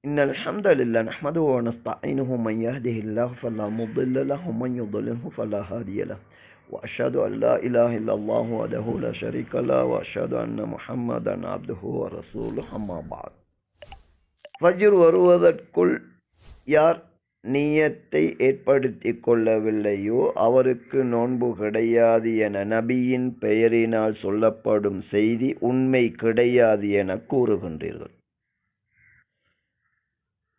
إن الحمد لله نحمده ونستعينه من يهده الله فلا مضل له ومن يضلله فلا هادي له وأشهد أن لا إله إلا الله وحده لا شريك له وأشهد أن محمدا عبده ورسوله أما بعد ஃபஜ்ர் வருவதற்குள் யார் நியத்தை ஏற்படுத்திக் கொள்ளவில்லையோ அவருக்கு நோன்பு கிடையாது என நபியின் பெயரினால் சொல்லப்படும் செய்தி உண்மை கிடையாது என கூறுகின்றீர்கள்.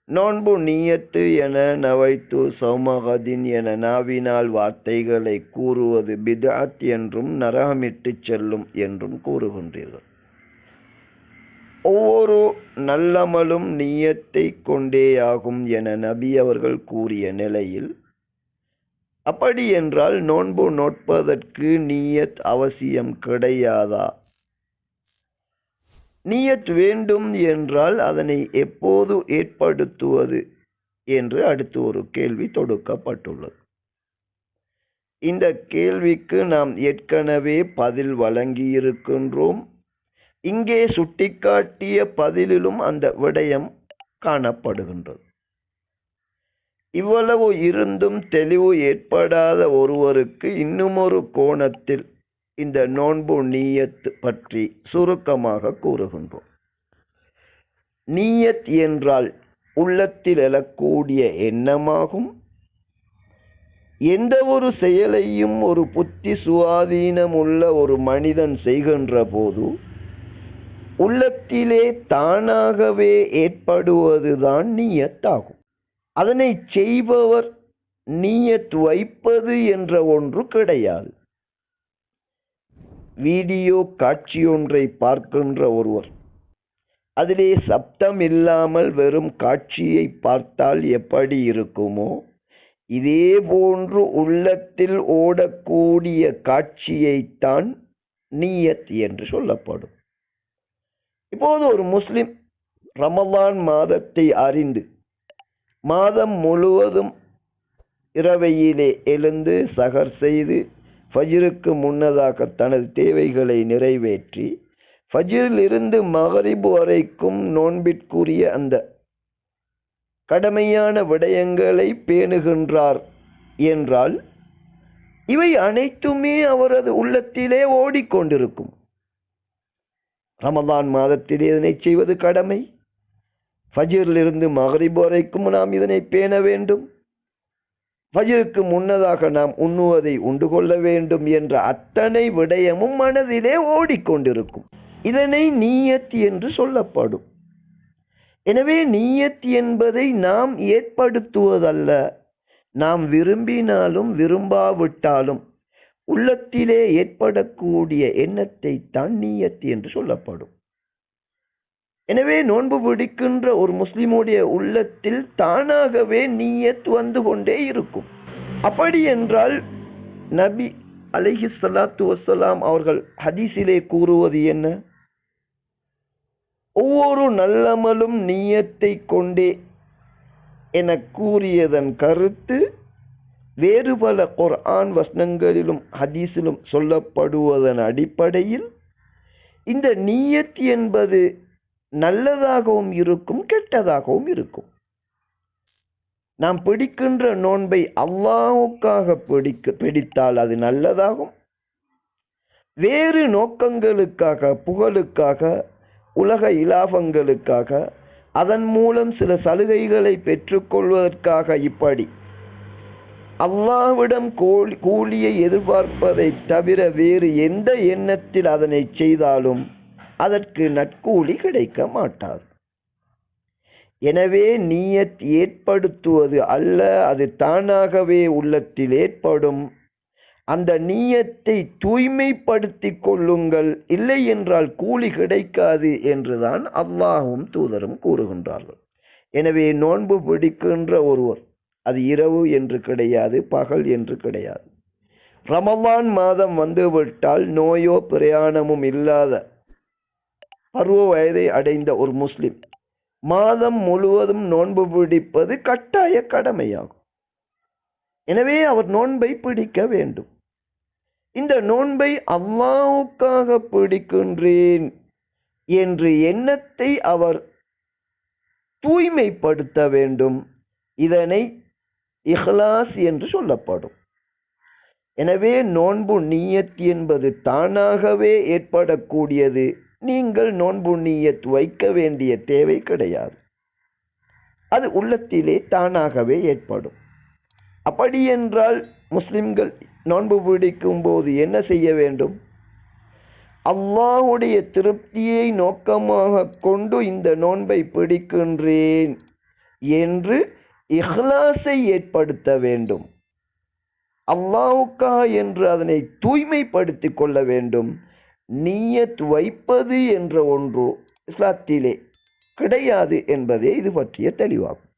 நோன்பு நியத்து என நவைத்து சௌமகதின் என நாவினால் வார்த்தைகளை கூறுவது பித்அத் என்றும் நரகமிட்டு செல்லும் என்றும் கூறுகின்றீர்கள். ஒவ்வொரு நல்லமலும் நியத்தை கொண்டேயாகும் என நபி அவர்கள் கூறிய நிலையில், அப்படி என்றால் நோன்பு நோட்பதற்கு நியத் அவசியம் கிடையாதா? நியத் வேண்டும் என்றால் அதனை எப்போது ஏற்படுத்துவது என்று அடுத்து ஒரு கேள்வி தொடுக்கப்பட்டுள்ளது. இந்த கேள்விக்கு நாம் ஏற்கனவே பதில் வழங்கியிருக்கின்றோம். இங்கே சுட்டிக்காட்டிய பதிலிலும் அந்த விடயம் காணப்படுகின்றது. இவ்வளவு இருந்தும் தெளிவு ஏற்படாத ஒருவருக்கு இன்னுமொரு கோணத்தில் இந்த நோன்பு நியத் பற்றி சுருக்கமாக கூறுகின்றோம். நியத் என்றால் உள்ளத்தில் எழக்கூடிய எண்ணமாகும். எந்த ஒரு செயலையும் ஒரு புத்தி சுவாதீனம் உள்ள ஒரு மனிதன் செய்கின்ற போது உள்ளத்திலே தானாகவே ஏற்படுவதுதான் நியத் ஆகும். அதனை செய்பவர் நியத் வைப்பது என்ற ஒன்று கிடையாது. வீடியோ காட்சியொன்றை பார்க்கின்ற ஒருவர் அதிலே சப்தம் இல்லாமல் வெறும் காட்சியை பார்த்தால் எப்படி இருக்குமோ, இதே போன்று உள்ளத்தில் ஓடக்கூடிய காட்சியைத்தான் நியத் என்று சொல்லப்படும். இப்போது ஒரு முஸ்லிம் ரமலான் மாதத்தை அறிந்து மாதம் முழுவதும் இரவையிலே எழுந்து சஹர் செய்து ஃபஜ்ருக்கு முன்னதாக தனது தேவைகளை நிறைவேற்றி ஃபஜ்ரில் இருந்து மகரிப் வரைக்கும் நோன்பிற்குரிய அந்த கடமையான விடயங்களை பேணுகின்றார் என்றால் இவை அனைத்துமே அவரது உள்ளத்திலே ஓடிக்கொண்டிருக்கும். ரமலான் மாதத்திலே இதனை செய்வது கடமை. ஃபஜ்ரிலிருந்து மகரிப் வரைக்கும் நாம் இதனை பேண வேண்டும். ஃபஜ்ருக்கு முன்னதாக நாம் உண்ணுவதை உண்டு கொள்ள வேண்டும் என்ற அத்தனை விடயமும் மனதிலே ஓடிக்கொண்டிருக்கும். இதனை நியத் என்று சொல்லப்படும். எனவே நியத் என்பதை நாம் ஏற்படுத்துவதல்ல. நாம் விரும்பினாலும் விரும்பாவிட்டாலும் உள்ளத்திலே ஏற்படக்கூடிய எண்ணத்தை தான் நியத் என்று சொல்லப்படும். எனவே நோன்பு பிடிக்கின்ற ஒரு முஸ்லிமுடைய உள்ளத்தில் தானாகவே நியத் வந்து கொண்டே இருக்கும். அப்படி என்றால் நபி அலைஹிஸ்ஸலாத்து வஸ்ஸலாம் அவர்கள் ஹதீஸிலே கூறுவது என்ன? ஒவ்வொரு நல்லமலும் நியத்தை கொண்டே என கூறியதன் கருத்து வேறு பல குர்ஆன் வசனங்களிலும் ஹதீஸிலும் சொல்லப்படுவதன் அடிப்படையில் இந்த நியத் என்பது நல்லதாகவும் இருக்கும், கெட்டதாகவும் இருக்கும். நாம் பிடிக்கின்ற நோன்பை அல்லாஹ்வுக்காக பிடித்தால் அது நல்லதாகும். வேறு நோக்கங்களுக்காக, புகழுக்காக, உலக இலாபங்களுக்காக, அதன் மூலம் சில சலுகைகளை பெற்றுக்கொள்வதற்காக, இப்படி அல்லாஹ்விடம் கூலியை எதிர்பார்ப்பதை தவிர வேறு எந்த எண்ணத்தில் அதனை செய்தாலும் அதற்கு நற்கூலி கிடைக்க மாட்டாது. எனவே நியத் ஏற்படுத்துவது அல்ல, அது தானாகவே உள்ளத்தில் ஏற்படும். அந்த நியத்தை தூய்மைப்படுத்திக் கொள்ளுங்கள், இல்லை என்றால் கூலி கிடைக்காது என்றுதான் அல்லாஹ்வும் தூதரும் கூறுகின்றார்கள். எனவே நோன்பு பிடிக்கின்ற ஒருவர் அது இரவு என்று கிடையாது, பகல் என்று கிடையாது. ரமலான் மாதம் வந்துவிட்டால் நோயோ பிரயாணமும் இல்லாத பருவ வயதை அடைந்த ஒரு முஸ்லிம் மாதம் முழுவதும் நோன்பு பிடிப்பது கட்டாய கடமையாகும். எனவே அவர் நோன்பை பிடிக்க வேண்டும். இந்த நோன்பை அல்லாஹ்வுக்காக பிடிக்கின்றேன் என்று எண்ணத்தை அவர் தூய்மைப்படுத்த வேண்டும். இதனை இஹ்லாஸ் என்று சொல்லப்படும். எனவே நோன்பு நீயத் என்பது தானாகவே ஏற்படக்கூடியது. நீங்கள் நோன்பு நீயத் வைக்க வேண்டிய தேவை கிடையாது. அது உள்ளத்திலே தானாகவே ஏற்படும். அப்படி என்றால் முஸ்லிம்கள் நோன்பு பிடிக்கும் போது என்ன செய்ய வேண்டும்? அல்லாஹ்வுடைய திருப்தியை நோக்கமாக கொண்டு இந்த நோன்பை பிடிக்கின்றேன் என்று இஹ்லாஸை ஏற்படுத்த வேண்டும். அல்லாஹ்வுக்காக என்று அதனை தூய்மைப்படுத்திக் கொள்ள வேண்டும். நியத் வைப்பது என்ற ஒன்று இஸ்லாத்திலே கிடையாது என்பதே இது பற்றிய தெளிவாகும்.